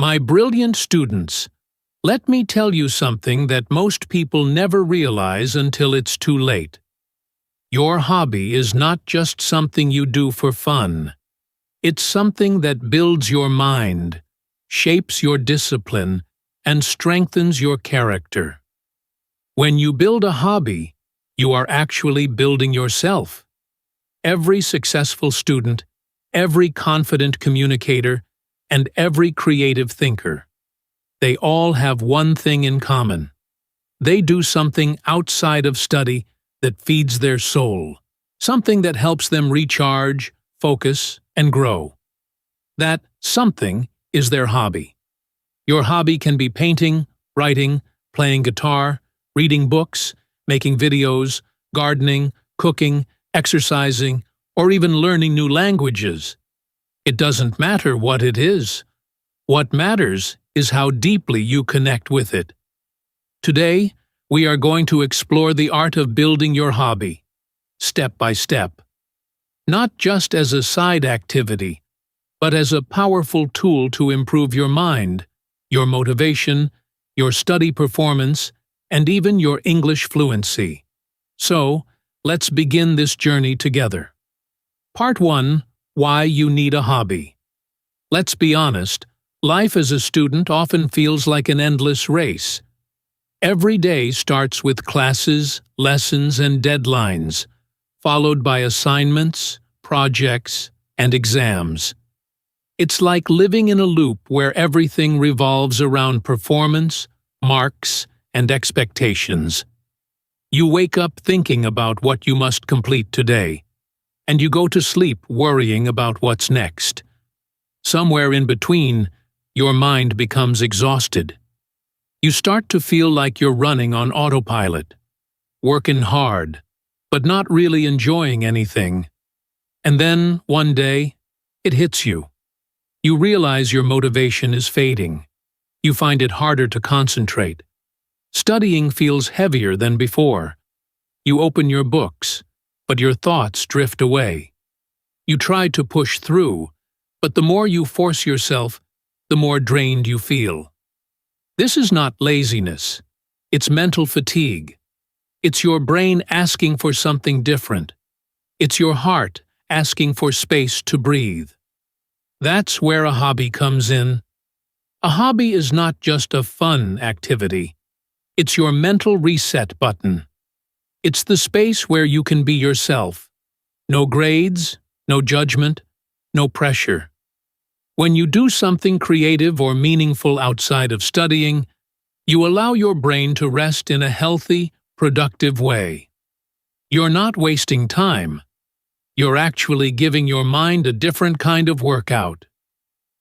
My brilliant students, let me tell you something that most people never realize until it's too late. Your hobby is not just something you do for fun. It's something that builds your mind, shapes your discipline, and strengthens your character. When you build a hobby, you are actually building yourself. Every successful student, every confident communicator, and every creative thinker, they all have one thing in common. They do something outside of study that feeds their soul, something that helps them recharge, focus, and grow. That something is their hobby. Your hobby can be painting, writing, playing guitar, reading books, making videos, gardening, cooking, exercising, or even learning new languages. It doesn't matter what it is. What matters is how deeply you connect with it. Today, we are going to explore the art of building your hobby, step by step. Not just as a side activity, but as a powerful tool to improve your mind, your motivation, your study performance, and even your English fluency. So, let's begin this journey together. Part 1. Why you need a hobby. Let's be honest, life as a student often feels like an endless race. Every day starts with classes, lessons, and deadlines, followed by assignments, projects, and exams. It's like living in a loop where everything revolves around performance, marks, and expectations. You wake up thinking about what you must complete today, and you go to sleep worrying about what's next. Somewhere in between, your mind becomes exhausted. You start to feel like you're running on autopilot, working hard, but not really enjoying anything. And then, one day, it hits you. You realize your motivation is fading. You find it harder to concentrate. Studying feels heavier than before. You open your books, but your thoughts drift away. You try to push through, but the more you force yourself, the more drained you feel. This is not laziness. It's mental fatigue. It's your brain asking for something different. It's your heart asking for space to breathe. That's where a hobby comes in. A hobby is not just a fun activity. It's your mental reset button. It's the space where you can be yourself. No grades, no judgment, no pressure. When you do something creative or meaningful outside of studying, you allow your brain to rest in a healthy, productive way. You're not wasting time. You're actually giving your mind a different kind of workout.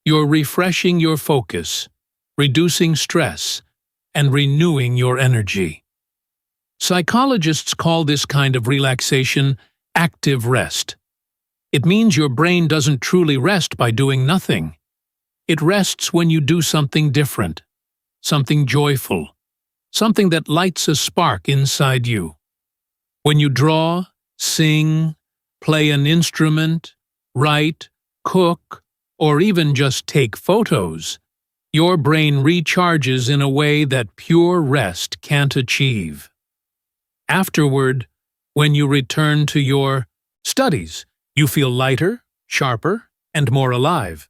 You're refreshing your focus, reducing stress, and renewing your energy. Psychologists call this kind of relaxation active rest. It means your brain doesn't truly rest by doing nothing. It rests when you do something different, something joyful, something that lights a spark inside you. When you draw, sing, play an instrument, write, cook, or even just take photos, your brain recharges in a way that pure rest can't achieve. Afterward, when you return to your studies, you feel lighter, sharper, and more alive.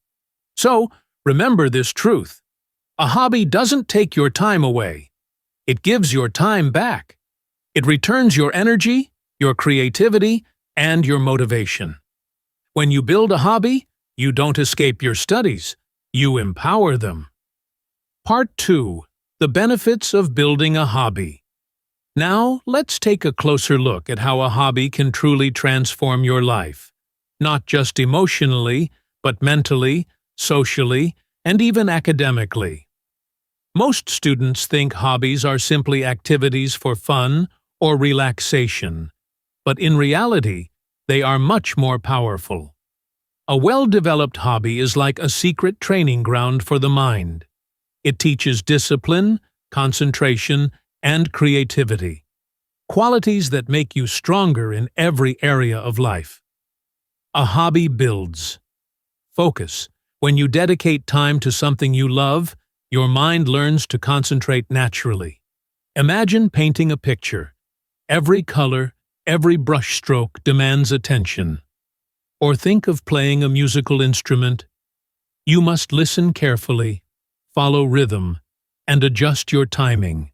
So, remember this truth. A hobby doesn't take your time away. It gives your time back. It returns your energy, your creativity, and your motivation. When you build a hobby, you don't escape your studies. You empower them. Part 2. The benefits of building a hobby. Now, let's take a closer look at how a hobby can truly transform your life. Not just emotionally, but mentally, socially, and even academically. Most students think hobbies are simply activities for fun or relaxation, but in reality, they are much more powerful. A well-developed hobby is like a secret training ground for the mind. It teaches discipline, concentration, and creativity, qualities that make you stronger in every area of life. A hobby builds focus, When you dedicate time to something you love, your mind learns to concentrate naturally. Imagine painting a picture. Every color, every brushstroke demands attention. Or think of playing a musical instrument. You must listen carefully, follow rhythm, and adjust your timing.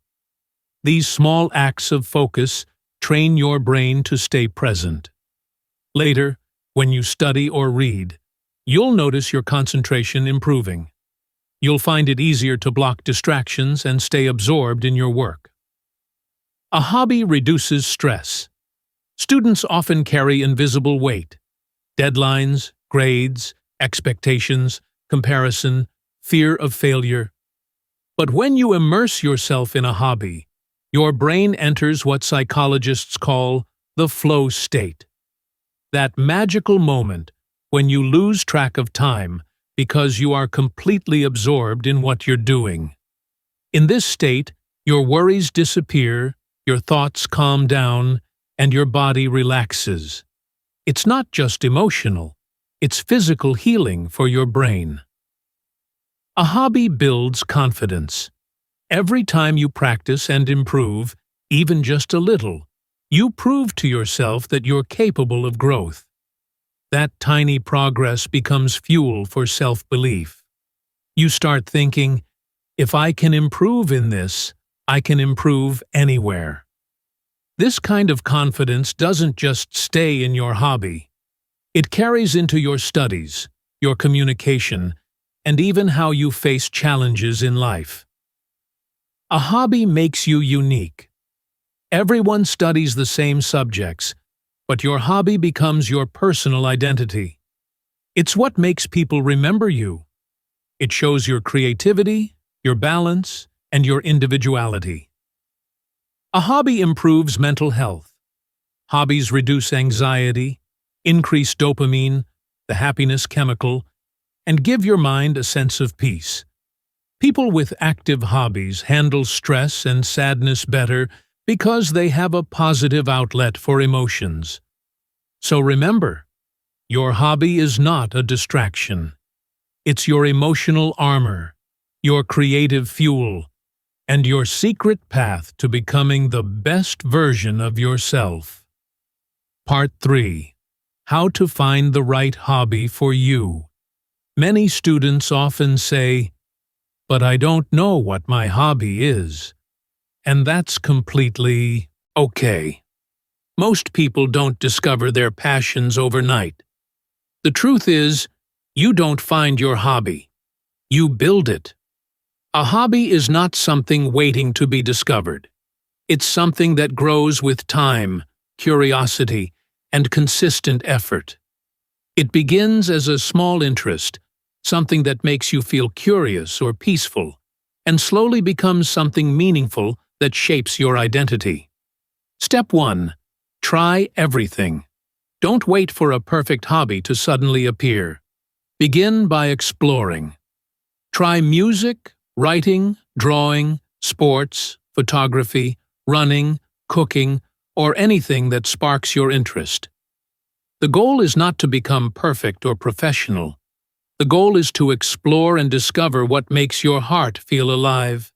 These small acts of focus train your brain to stay present. Later, when you study or read, you'll notice your concentration improving. You'll find it easier to block distractions and stay absorbed in your work. A hobby reduces stress. Students often carry invisible weight: deadlines, grades, expectations, comparison, fear of failure. But when you immerse yourself in a hobby, your brain enters what psychologists call the flow state. That magical moment when you lose track of time because you are completely absorbed in what you're doing. In this state, your worries disappear, your thoughts calm down, and your body relaxes. It's not just emotional, it's physical healing for your brain. A hobby builds confidence. Every time you practice and improve, even just a little, you prove to yourself that you're capable of growth. That tiny progress becomes fuel for self-belief. You start thinking, if I can improve in this, I can improve anywhere. This kind of confidence doesn't just stay in your hobby. It carries into your studies, your communication, and even how you face challenges in life. A hobby makes you unique. Everyone studies the same subjects, but your hobby becomes your personal identity. It's what makes people remember you. It shows your creativity, your balance, and your individuality. A hobby improves mental health. Hobbies reduce anxiety, increase dopamine, the happiness chemical, and give your mind a sense of peace. People with active hobbies handle stress and sadness better because they have a positive outlet for emotions. So remember, your hobby is not a distraction. It's your emotional armor, your creative fuel, and your secret path to becoming the best version of yourself. Part 3. How to find the right hobby for you. Many students often say, "But I don't know what my hobby is." And that's completely okay. Most people don't discover their passions overnight. The truth is, you don't find your hobby. You build it. A hobby is not something waiting to be discovered. It's something that grows with time, curiosity, and consistent effort. It begins as a small interest, something that makes you feel curious or peaceful, and slowly becomes something meaningful that shapes your identity. Step 1. Try everything. Don't wait for a perfect hobby to suddenly appear. Begin by exploring. Try music, writing, drawing, sports, photography, running, cooking, or anything that sparks your interest. The goal is not to become perfect or professional. The goal is to explore and discover what makes your heart feel alive.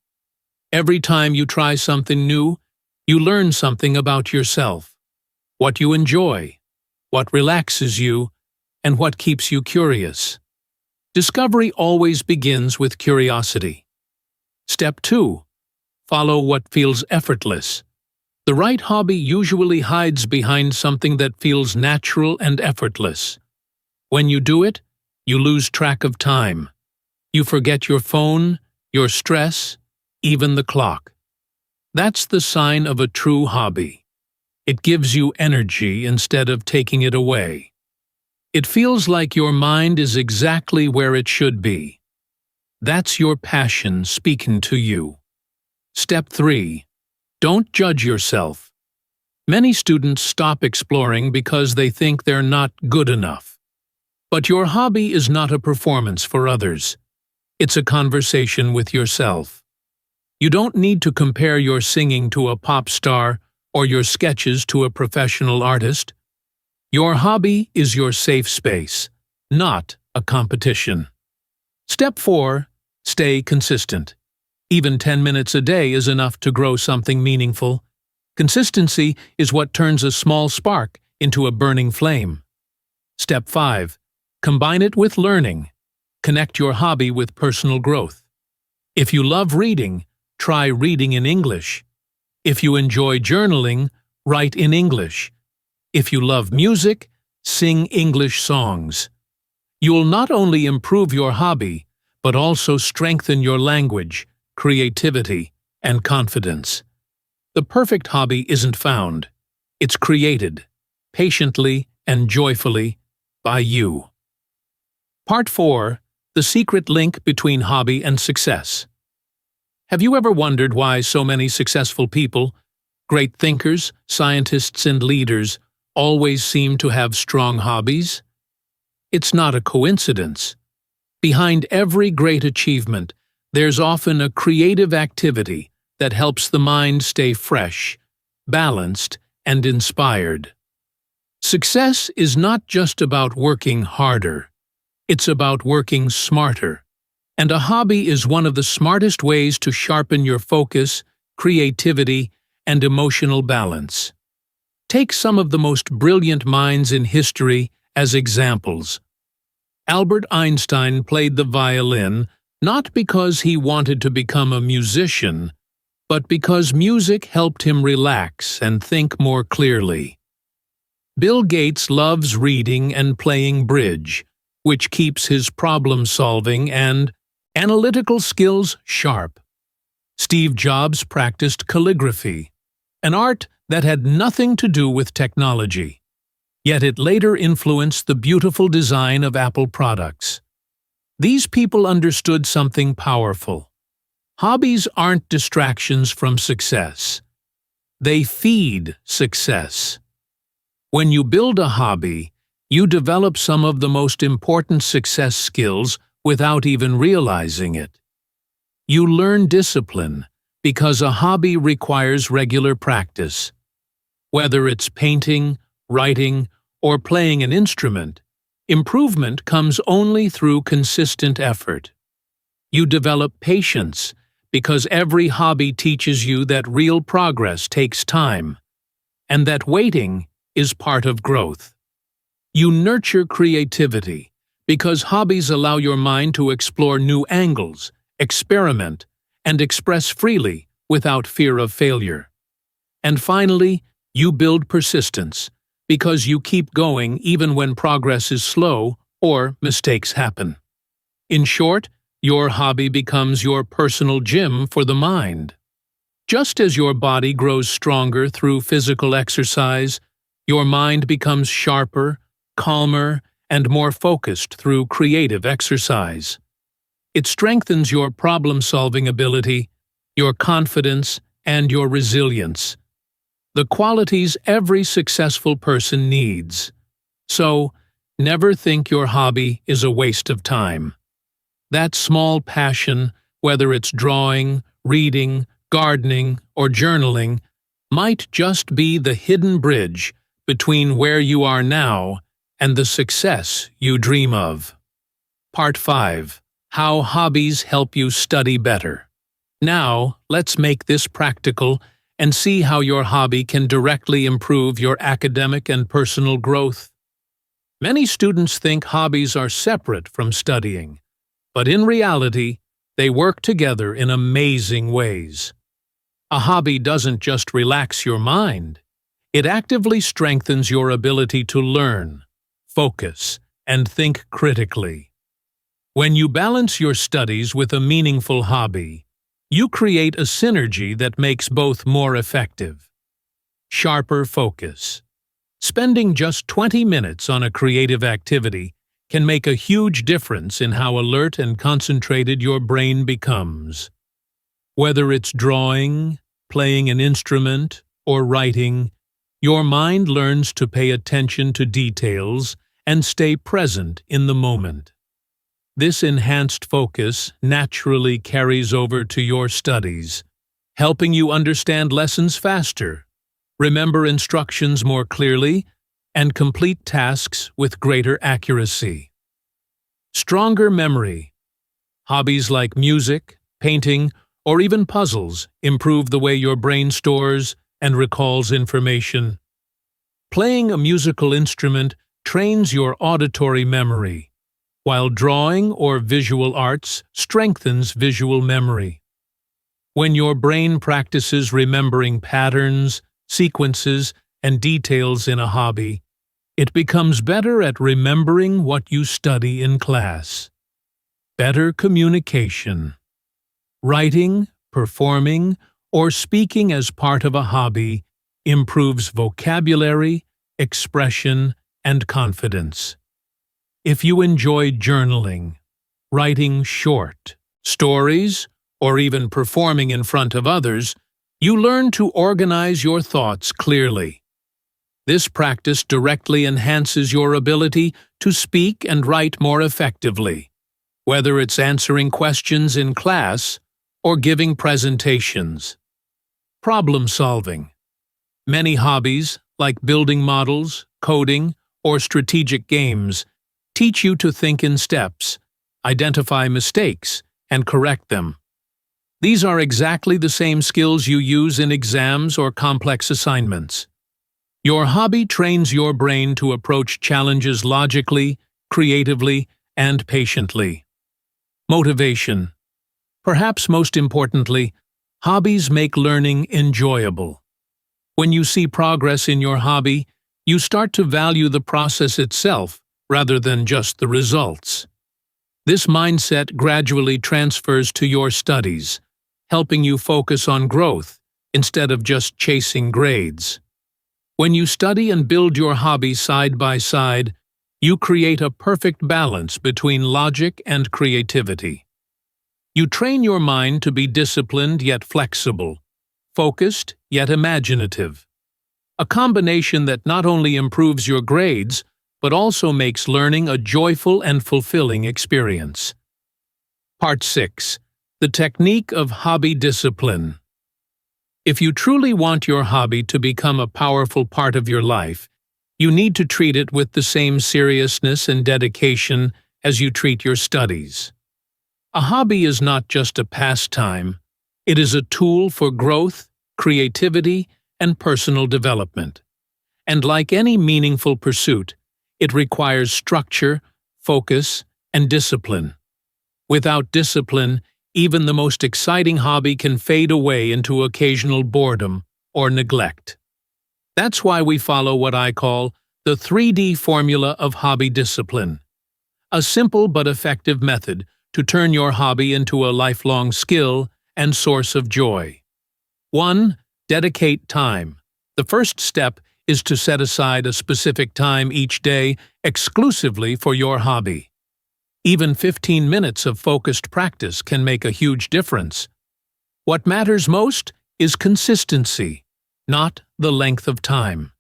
Every time you try something new, you learn something about yourself, what you enjoy, what relaxes you, and what keeps you curious. Discovery always begins with curiosity. Step 2. Follow what feels effortless. The right hobby usually hides behind something that feels natural and effortless. When you do it, you lose track of time. You forget your phone, your stress, even the clock. That's the sign of a true hobby. It gives you energy instead of taking it away. It feels like your mind is exactly where it should be. That's your passion speaking to you. Step 3. Don't judge yourself. Many students stop exploring because they think they're not good enough. But your hobby is not a performance for others. It's a conversation with yourself. You don't need to compare your singing to a pop star or your sketches to a professional artist. Your hobby is your safe space, not a competition. Step 4. Stay consistent. Even 10 minutes a day is enough to grow something meaningful. Consistency is what turns a small spark into a burning flame. Step 5. Combine it with learning. Connect your hobby with personal growth. If you love reading, try reading in English. If you enjoy journaling, write in English. If you love music, sing English songs. You will not only improve your hobby, but also strengthen your language, creativity, and confidence. The perfect hobby isn't found. It's created, patiently and joyfully, by you. Part 4. The secret link between hobby and success. Have you ever wondered why so many successful people, great thinkers, scientists, and leaders, always seem to have strong hobbies? It's not a coincidence. Behind every great achievement, there's often a creative activity that helps the mind stay fresh, balanced, and inspired. Success is not just about working harder. It's about working smarter. And a hobby is one of the smartest ways to sharpen your focus, creativity, and emotional balance. Take some of the most brilliant minds in history as examples. Albert Einstein played the violin not because he wanted to become a musician, but because music helped him relax and think more clearly. Bill Gates loves reading and playing bridge, which keeps his problem-solving and analytical skills sharp. Steve Jobs practiced calligraphy, an art that had nothing to do with technology, yet it later influenced the beautiful design of Apple products. These people understood something powerful. Hobbies aren't distractions from success. They feed success. When you build a hobby, you develop some of the most important success skills without even realizing it. You learn discipline because a hobby requires regular practice. Whether it's painting, writing, or playing an instrument, improvement comes only through consistent effort. You develop patience because every hobby teaches you that real progress takes time, and that waiting is part of growth. You nurture creativity because hobbies allow your mind to explore new angles, experiment, and express freely without fear of failure. And finally, you build persistence because you keep going even when progress is slow or mistakes happen. In short, your hobby becomes your personal gym for the mind. Just as your body grows stronger through physical exercise, your mind becomes sharper, calmer, and more focused through creative exercise. It strengthens your problem-solving ability, your confidence, and your resilience, the qualities every successful person needs. So, never think your hobby is a waste of time. That small passion, whether it's drawing, reading, gardening, or journaling, might just be the hidden bridge between where you are now and the success you dream of. Part 5. How hobbies help you study better. Now, let's make this practical and see how your hobby can directly improve your academic and personal growth. Many students think hobbies are separate from studying, but in reality, they work together in amazing ways. A hobby doesn't just relax your mind. It actively strengthens your ability to learn, focus, and think critically. When you balance your studies with a meaningful hobby, you create a synergy that makes both more effective. Sharper focus. Spending just 20 minutes on a creative activity can make a huge difference in how alert and concentrated your brain becomes. Whether it's drawing, playing an instrument, or writing, your mind learns to pay attention to details and stay present in the moment. This enhanced focus naturally carries over to your studies, helping you understand lessons faster, remember instructions more clearly, and complete tasks with greater accuracy. Stronger memory. Hobbies like music, painting, or even puzzles improve the way your brain stores and recalls information. Playing a musical instrument trains your auditory memory, while drawing or visual arts strengthens visual memory. When your brain practices remembering patterns, sequences, and details in a hobby, it becomes better at remembering what you study in class. Better communication. Writing, performing, or speaking as part of a hobby improves vocabulary, expression, and confidence. If you enjoy journaling, writing short stories, or even performing in front of others, you learn to organize your thoughts clearly. This practice directly enhances your ability to speak and write more effectively, whether it's answering questions in class or giving presentations. Problem solving. Many hobbies, like building models, coding, or strategic games, teach you to think in steps, identify mistakes, and correct them. These are exactly the same skills you use in exams or complex assignments. Your hobby trains your brain to approach challenges logically, creatively, and patiently. Motivation. Perhaps most importantly, hobbies make learning enjoyable. When you see progress in your hobby, you start to value the process itself rather than just the results. This mindset gradually transfers to your studies, helping you focus on growth instead of just chasing grades. When you study and build your hobby side by side, you create a perfect balance between logic and creativity. You train your mind to be disciplined yet flexible, focused yet imaginative. A combination that not only improves your grades, but also makes learning a joyful and fulfilling experience. Part 6. The Technique of Hobby Discipline. If you truly want your hobby to become a powerful part of your life, you need to treat it with the same seriousness and dedication as you treat your studies. A hobby is not just a pastime, it is a tool for growth, creativity, and personal development. And like any meaningful pursuit, it requires structure, focus, and discipline. Without discipline, even the most exciting hobby can fade away into occasional boredom or neglect. That's why we follow what I call the 3D formula of hobby discipline, a simple but effective method to turn your hobby into a lifelong skill and source of joy. 1. Dedicate time. The first step is to set aside a specific time each day exclusively for your hobby. Even 15 minutes of focused practice can make a huge difference. What matters most is consistency, not the length of time.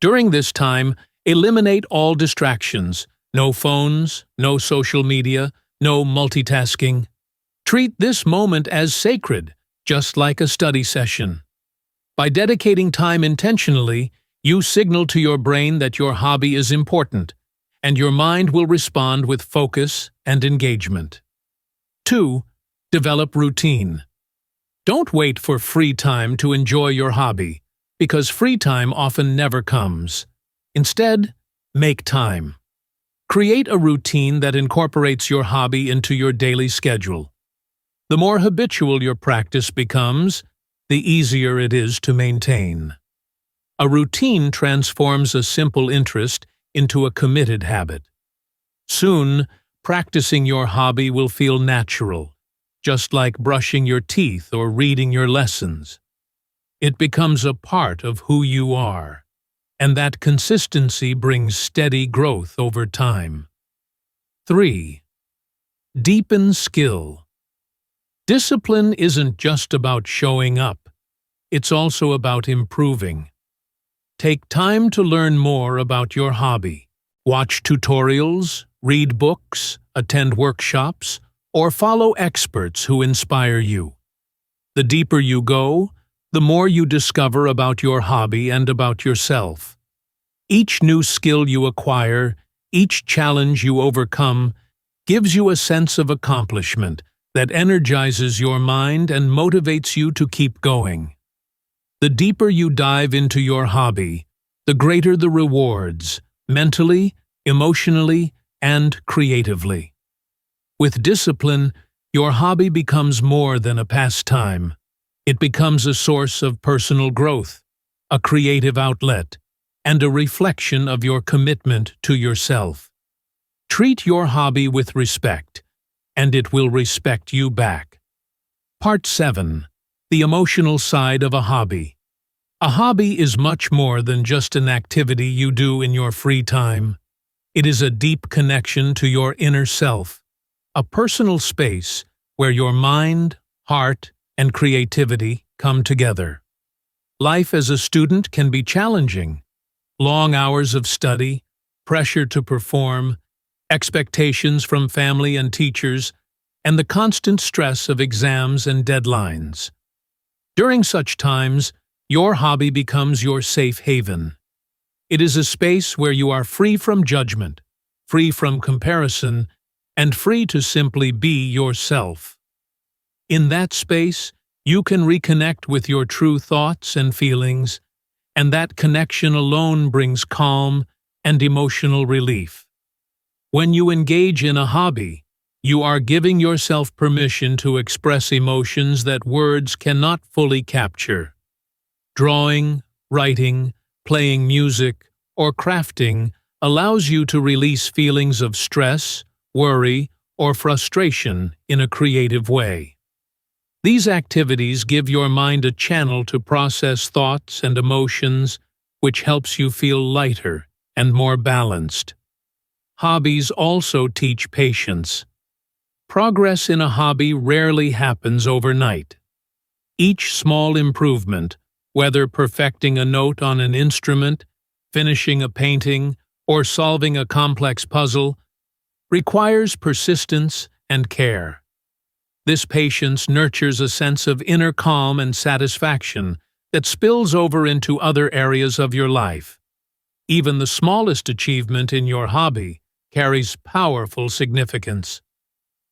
During this time, eliminate all distractions, no phones, no social media, no multitasking. Treat this moment as sacred, just like a study session. By dedicating time intentionally, you signal to your brain that your hobby is important, and your mind will respond with focus and engagement. 2. Develop routine. Don't wait for free time to enjoy your hobby, because free time often never comes. Instead, make time. Create a routine that incorporates your hobby into your daily schedule. The more habitual your practice becomes, the easier it is to maintain. A routine transforms a simple interest into a committed habit. Soon, practicing your hobby will feel natural, just like brushing your teeth or reading your lessons. It becomes a part of who you are, and that consistency brings steady growth over time. 3. Deepen skill. Discipline isn't just about showing up, it's also about improving. Take time to learn more about your hobby. Watch tutorials, read books, attend workshops, or follow experts who inspire you. The deeper you go, the more you discover about your hobby and about yourself. Each new skill you acquire, each challenge you overcome, gives you a sense of accomplishment that energizes your mind and motivates you to keep going. The deeper you dive into your hobby, the greater the rewards, mentally, emotionally, and creatively. With discipline, your hobby becomes more than a pastime. It becomes a source of personal growth, a creative outlet, and a reflection of your commitment to yourself. Treat your hobby with respect, and it will respect you back. Part 7. The emotional side of a hobby. A hobby is much more than just an activity you do in your free time. It is a deep connection to your inner self, a personal space where your mind, heart, and creativity come together. Life as a student can be challenging. Long hours of study, pressure to perform, expectations from family and teachers, and the constant stress of exams and deadlines. During such times, your hobby becomes your safe haven. It is a space where you are free from judgment, free from comparison, and free to simply be yourself. In that space, you can reconnect with your true thoughts and feelings, and that connection alone brings calm and emotional relief. When you engage in a hobby, you are giving yourself permission to express emotions that words cannot fully capture. Drawing, writing, playing music, or crafting allows you to release feelings of stress, worry, or frustration in a creative way. These activities give your mind a channel to process thoughts and emotions, which helps you feel lighter and more balanced. Hobbies also teach patience. Progress in a hobby rarely happens overnight. Each small improvement, whether perfecting a note on an instrument, finishing a painting, or solving a complex puzzle, requires persistence and care. This patience nurtures a sense of inner calm and satisfaction that spills over into other areas of your life. Even the smallest achievement in your hobby carries powerful significance.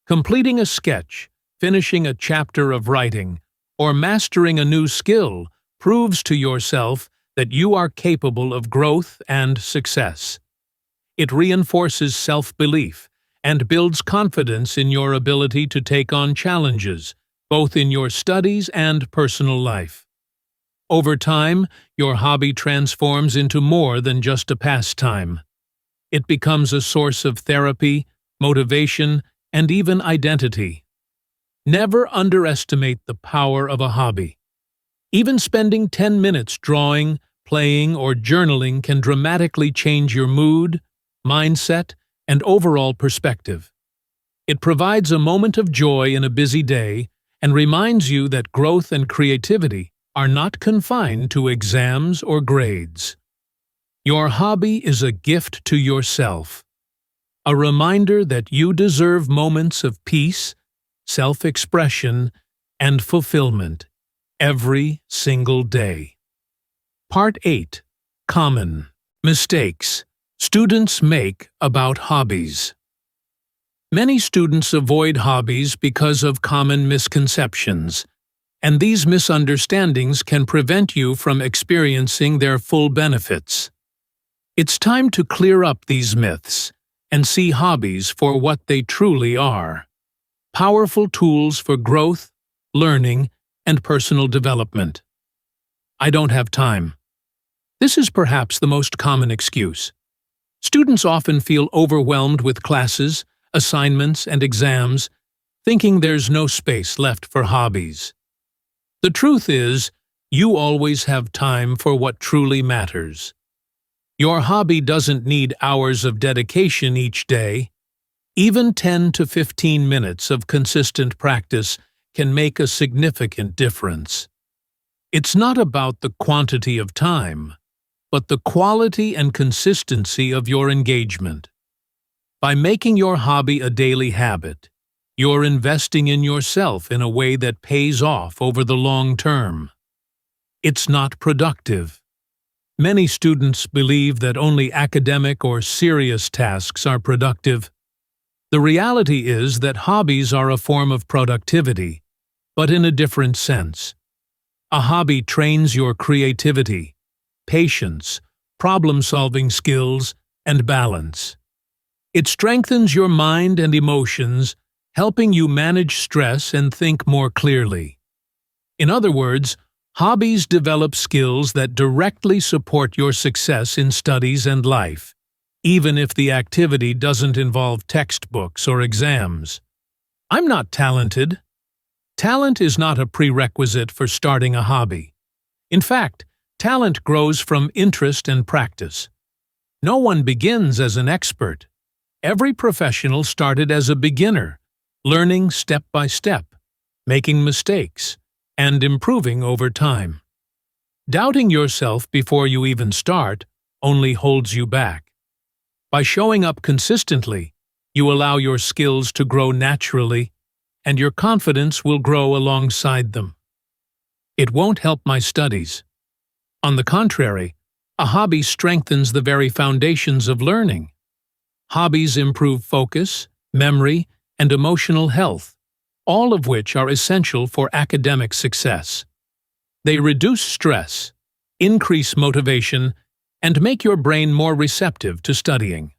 Completing a sketch, finishing a chapter of writing, or mastering a new skill proves to yourself that you are capable of growth and success. It reinforces self-belief and builds confidence in your ability to take on challenges, both in your studies and personal life. Over time, your hobby transforms into more than just a pastime. It becomes a source of therapy, motivation, and even identity. Never underestimate the power of a hobby. Even spending 10 minutes drawing, playing, or journaling can dramatically change your mood, mindset, and overall perspective. It provides a moment of joy in a busy day and reminds you that growth and creativity are not confined to exams or grades. Your hobby is a gift to yourself, a reminder that you deserve moments of peace, self-expression, and fulfillment every single day. Part 8. Common mistakes students make about hobbies. Many students avoid hobbies because of common misconceptions, and these misunderstandings can prevent you from experiencing their full benefits. It's time to clear up these myths and see hobbies for what they truly are: powerful tools for growth, learning, and personal development. I don't have time. This is perhaps the most common excuse. Students often feel overwhelmed with classes, assignments, and exams, thinking there's no space left for hobbies. The truth is, you always have time for what truly matters. Your hobby doesn't need hours of dedication each day. Even 10 to 15 minutes of consistent practice can make a significant difference. It's not about the quantity of time, but the quality and consistency of your engagement. By making your hobby a daily habit, you're investing in yourself in a way that pays off over the long term. It's not productive. Many students believe that only academic or serious tasks are productive. The reality is that hobbies are a form of productivity, but in a different sense. A hobby trains your creativity, patience, problem-solving skills, and balance. It strengthens your mind and emotions, helping you manage stress and think more clearly. In other words, hobbies develop skills that directly support your success in studies and life, even if the activity doesn't involve textbooks or exams. I'm not talented. Talent is not a prerequisite for starting a hobby. In fact, talent grows from interest and practice. No one begins as an expert. Every professional started as a beginner, learning step by step, making mistakes, and improving over time. Doubting yourself before you even start only holds you back. By showing up consistently, you allow your skills to grow naturally, and your confidence will grow alongside them. It won't help my studies. On the contrary, a hobby strengthens the very foundations of learning. Hobbies improve focus, memory, and emotional health, all of which are essential for academic success. They reduce stress, increase motivation, and make your brain more receptive to studying.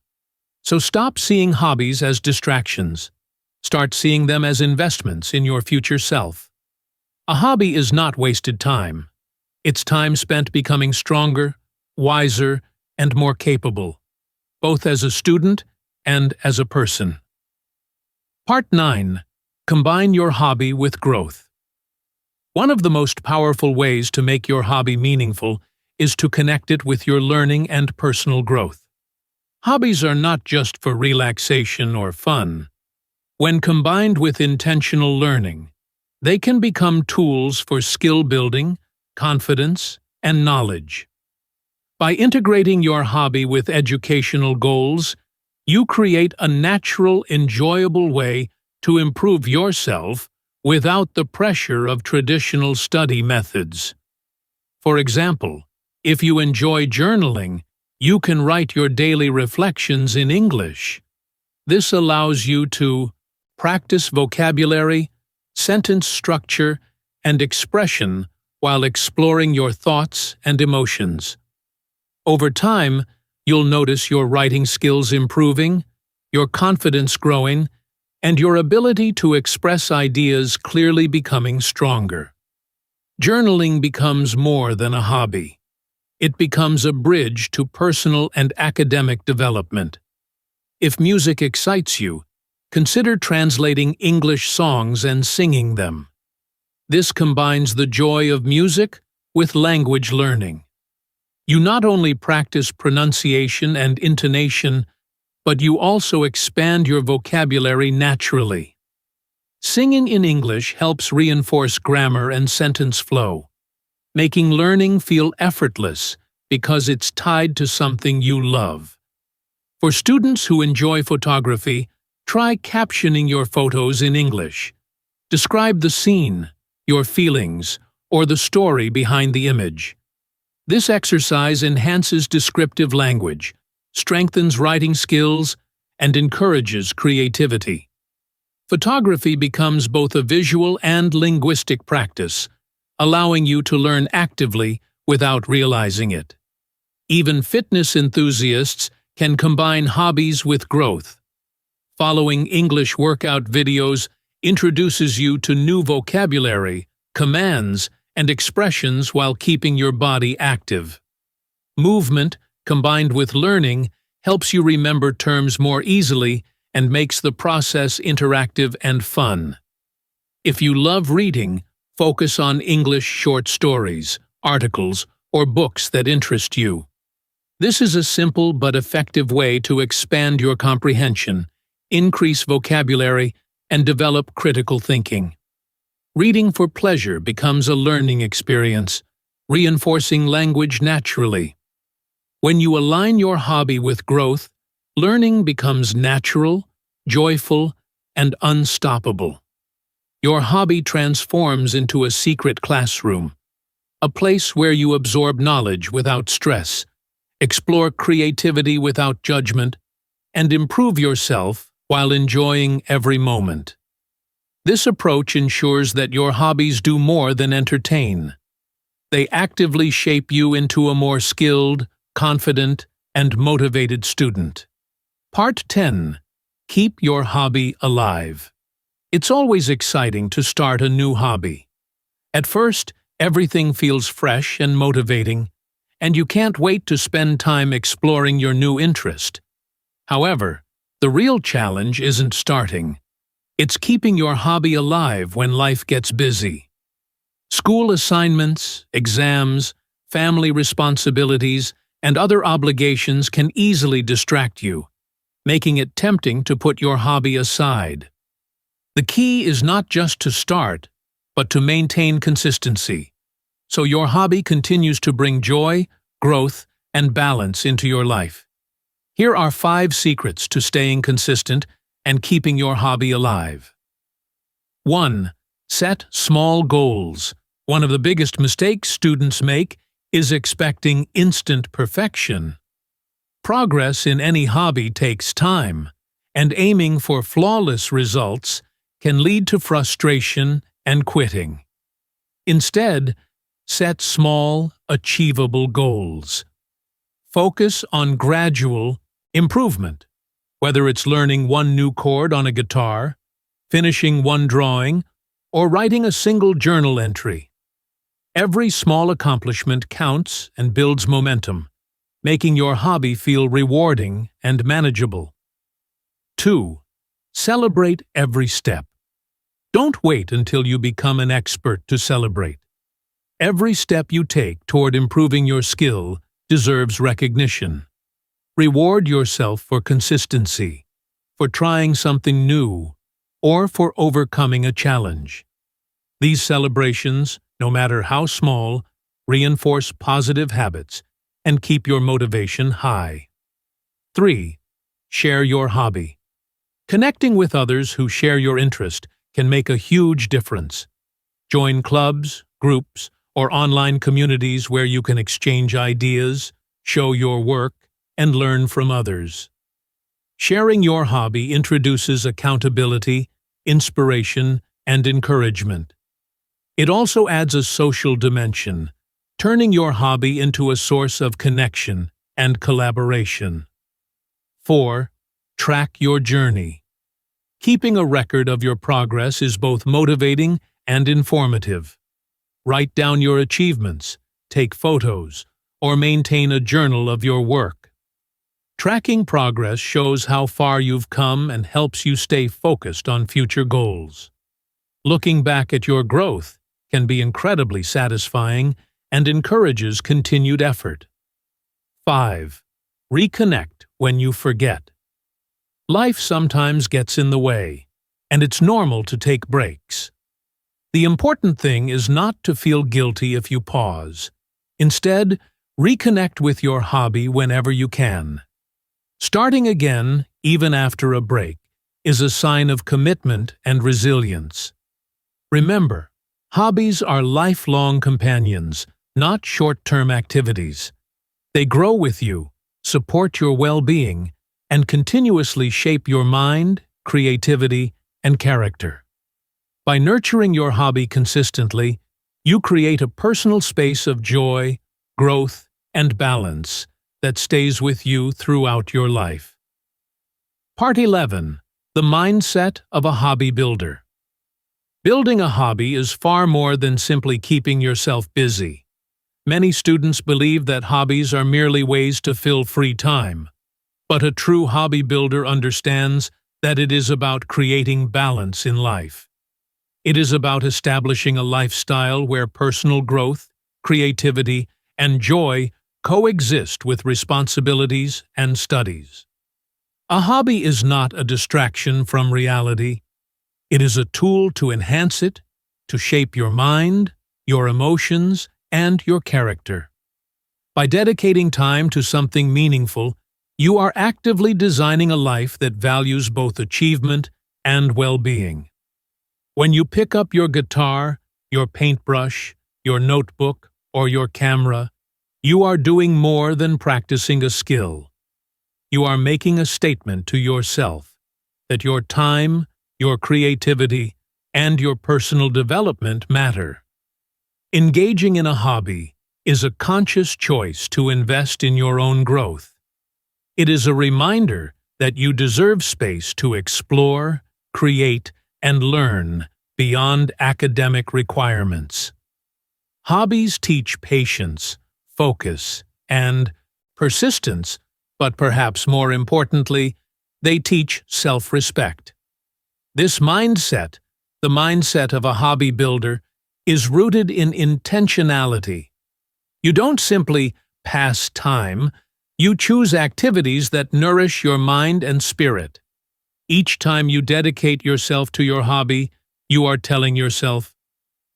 So stop seeing hobbies as distractions. Start seeing them as investments in your future self. A hobby is not wasted time. It's time spent becoming stronger, wiser, and more capable, both as a student and as a person. Part 9. Combine your hobby with growth. One of the most powerful ways to make your hobby meaningful is to connect it with your learning and personal growth. Hobbies are not just for relaxation or fun. When combined with intentional learning, they can become tools for skill building, confidence, and knowledge. By integrating your hobby with educational goals, you create a natural, enjoyable way to improve yourself without the pressure of traditional study methods. For example, if you enjoy journaling, you can write your daily reflections in English. This allows you to practice vocabulary, sentence structure, and expression while exploring your thoughts and emotions. Over time, you'll notice your writing skills improving, your confidence growing, and your ability to express ideas clearly becoming stronger. Journaling becomes more than a hobby. It becomes a bridge to personal and academic development. If music excites you, consider translating English songs and singing them. This combines the joy of music with language learning. You not only practice pronunciation and intonation, but you also expand your vocabulary naturally. Singing in English helps reinforce grammar and sentence flow, making learning feel effortless because it's tied to something you love. For students who enjoy photography, try captioning your photos in English. Describe the scene, your feelings, or the story behind the image. This exercise enhances descriptive language, strengthens writing skills, and encourages creativity. Photography becomes both a visual and linguistic practice, allowing you to learn actively without realizing it. Even fitness enthusiasts can combine hobbies with growth. Following English workout videos introduces you to new vocabulary, commands, and expressions while keeping your body active. Movement, combined with learning, helps you remember terms more easily and makes the process interactive and fun. If you love reading, focus on English short stories, articles, or books that interest you. This is a simple but effective way to expand your comprehension, increase vocabulary, and develop critical thinking. Reading for pleasure becomes a learning experience, reinforcing language naturally. When you align your hobby with growth, learning becomes natural, joyful, and unstoppable. Your hobby transforms into a secret classroom, a place where you absorb knowledge without stress, explore creativity without judgment, and improve yourself while enjoying every moment. This approach ensures that your hobbies do more than entertain. They actively shape you into a more skilled, confident, and motivated student. Part 10. Keep your hobby alive. It's always exciting to start a new hobby. At first, everything feels fresh and motivating, and you can't wait to spend time exploring your new interest. However, the real challenge isn't starting. It's keeping your hobby alive when life gets busy. School assignments, exams, family responsibilities, and other obligations can easily distract you, making it tempting to put your hobby aside. The key is not just to start, but to maintain consistency, so your hobby continues to bring joy, growth, and balance into your life. Here are 5 secrets to staying consistent and keeping your hobby alive. 1. Set small goals. One of the biggest mistakes students make is expecting instant perfection. Progress in any hobby takes time, and aiming for flawless results can lead to frustration and quitting. Instead, set small, achievable goals. Focus on gradual improvement, whether it's learning one new chord on a guitar, finishing one drawing, or writing a single journal entry. Every small accomplishment counts and builds momentum, making your hobby feel rewarding and manageable. 2. Celebrate every step. Don't wait until you become an expert to celebrate. Every step you take toward improving your skill deserves recognition. Reward yourself for consistency, for trying something new, or for overcoming a challenge. These celebrations, no matter how small, reinforce positive habits and keep your motivation high. 3. Share your hobby. Connecting with others who share your interest can make a huge difference. Join clubs, groups, or online communities where you can exchange ideas, show your work, and learn from others. Sharing your hobby introduces accountability, inspiration, and encouragement. It also adds a social dimension, turning your hobby into a source of connection and collaboration. 4. Track your journey. Keeping a record of your progress is both motivating and informative. Write down your achievements, take photos, or maintain a journal of your work. Tracking progress shows how far you've come and helps you stay focused on future goals. Looking back at your growth can be incredibly satisfying and encourages continued effort. 5. Reconnect when you forget. Life sometimes gets in the way, and it's normal to take breaks. The important thing is not to feel guilty if you pause. Instead, reconnect with your hobby whenever you can. Starting again, even after a break, is a sign of commitment and resilience. Remember, hobbies are lifelong companions, not short-term activities. They grow with you, support your well-being, and continuously shape your mind, creativity, and character. By nurturing your hobby consistently, you create a personal space of joy, growth, and balance that stays with you throughout your life. Part 11. The mindset of a hobby builder. Building a hobby is far more than simply keeping yourself busy. Many students believe that hobbies are merely ways to fill free time. But a true hobby builder understands that it is about creating balance in life. It is about establishing a lifestyle where personal growth, creativity, and joy coexist with responsibilities and studies. A hobby is not a distraction from reality. It is a tool to enhance it, to shape your mind, your emotions, and your character. By dedicating time to something meaningful, you are actively designing a life that values both achievement and well-being. When you pick up your guitar, your paintbrush, your notebook, or your camera, you are doing more than practicing a skill. You are making a statement to yourself, that your time, your creativity, and your personal development matter. Engaging in a hobby is a conscious choice to invest in your own growth. It is a reminder that you deserve space to explore, create, and learn beyond academic requirements. Hobbies teach patience, focus, and persistence, but perhaps more importantly, they teach self-respect. This mindset, the mindset of a hobby builder, is rooted in intentionality. You don't simply pass time, you choose activities that nourish your mind and spirit. Each time you dedicate yourself to your hobby, you are telling yourself,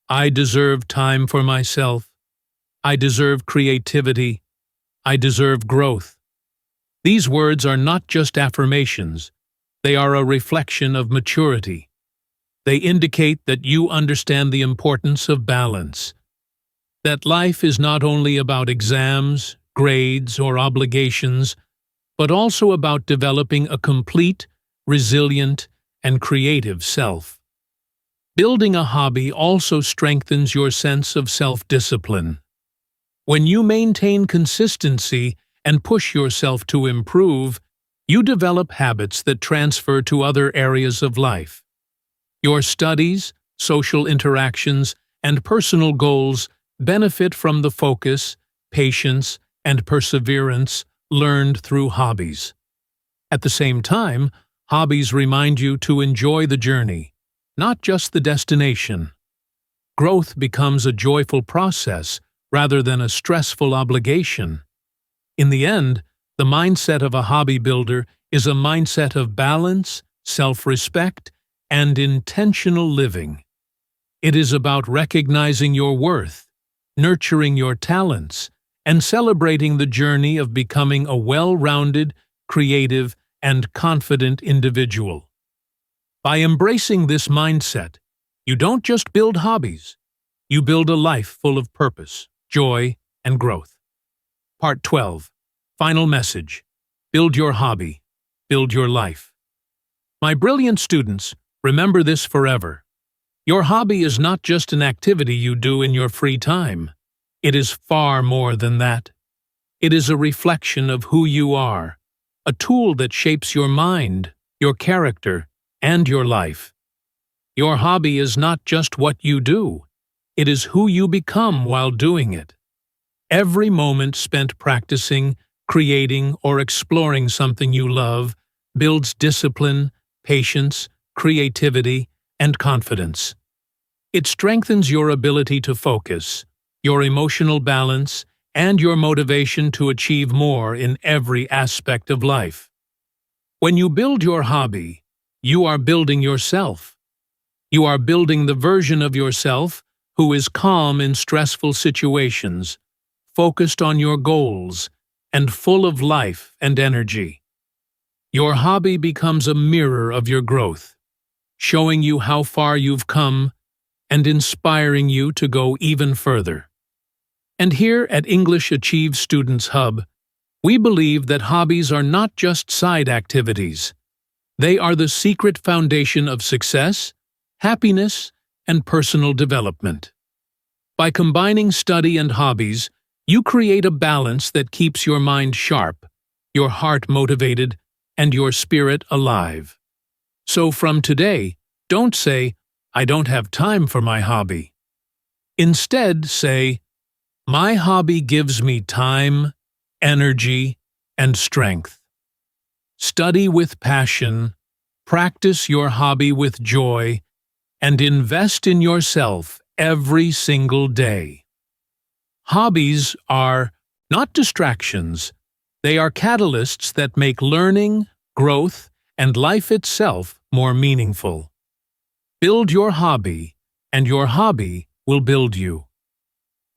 I deserve time for myself. I deserve creativity. I deserve growth. These words are not just affirmations. They are a reflection of maturity. They indicate that you understand the importance of balance. That life is not only about exams, grades, or obligations, but also about developing a complete, resilient, and creative self. Building a hobby also strengthens your sense of self-discipline. When you maintain consistency and push yourself to improve, you develop habits that transfer to other areas of life. Your studies, social interactions, and personal goals benefit from the focus, patience, and perseverance learned through hobbies. At the same time, hobbies remind you to enjoy the journey, not just the destination. Growth becomes a joyful process rather than a stressful obligation. In the end, the mindset of a hobby builder is a mindset of balance, self-respect, and intentional living. It is about recognizing your worth, nurturing your talents, and celebrating the journey of becoming a well-rounded, creative, and confident individual. By embracing this mindset, you don't just build hobbies, you build a life full of purpose, joy, and growth. Part 12. Final message. Build your hobby. Build your life. My brilliant students, remember this forever. Your hobby is not just an activity you do in your free time. It is far more than that. It is a reflection of who you are, a tool that shapes your mind, your character, and your life. Your hobby is not just what you do. It is who you become while doing it. Every moment spent practicing, creating, or exploring something you love builds discipline, patience, creativity, and confidence. It strengthens your ability to focus, your emotional balance, and your motivation to achieve more in every aspect of life. When you build your hobby, you are building yourself. You are building the version of yourself who is calm in stressful situations, focused on your goals, and full of life and energy. Your hobby becomes a mirror of your growth, showing you how far you've come and inspiring you to go even further. And here at English Achieve Students Hub, we believe that hobbies are not just side activities. They are the secret foundation of success, happiness, and personal development. By combining study and hobbies, you create a balance that keeps your mind sharp, your heart motivated, and your spirit alive. So from today, don't say, I don't have time for my hobby. Instead, say, my hobby gives me time, energy, and strength. Study with passion, practice your hobby with joy, and invest in yourself every single day. Hobbies are not distractions. They are catalysts that make learning, growth, and life itself more meaningful. Build your hobby, and your hobby will build you.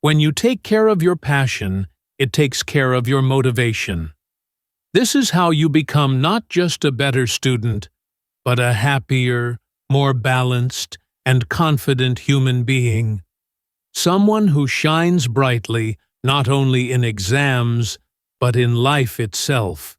When you take care of your passion, it takes care of your motivation. This is how you become not just a better student, but a happier, more balanced, and confident human being. Someone who shines brightly not only in exams, but in life itself.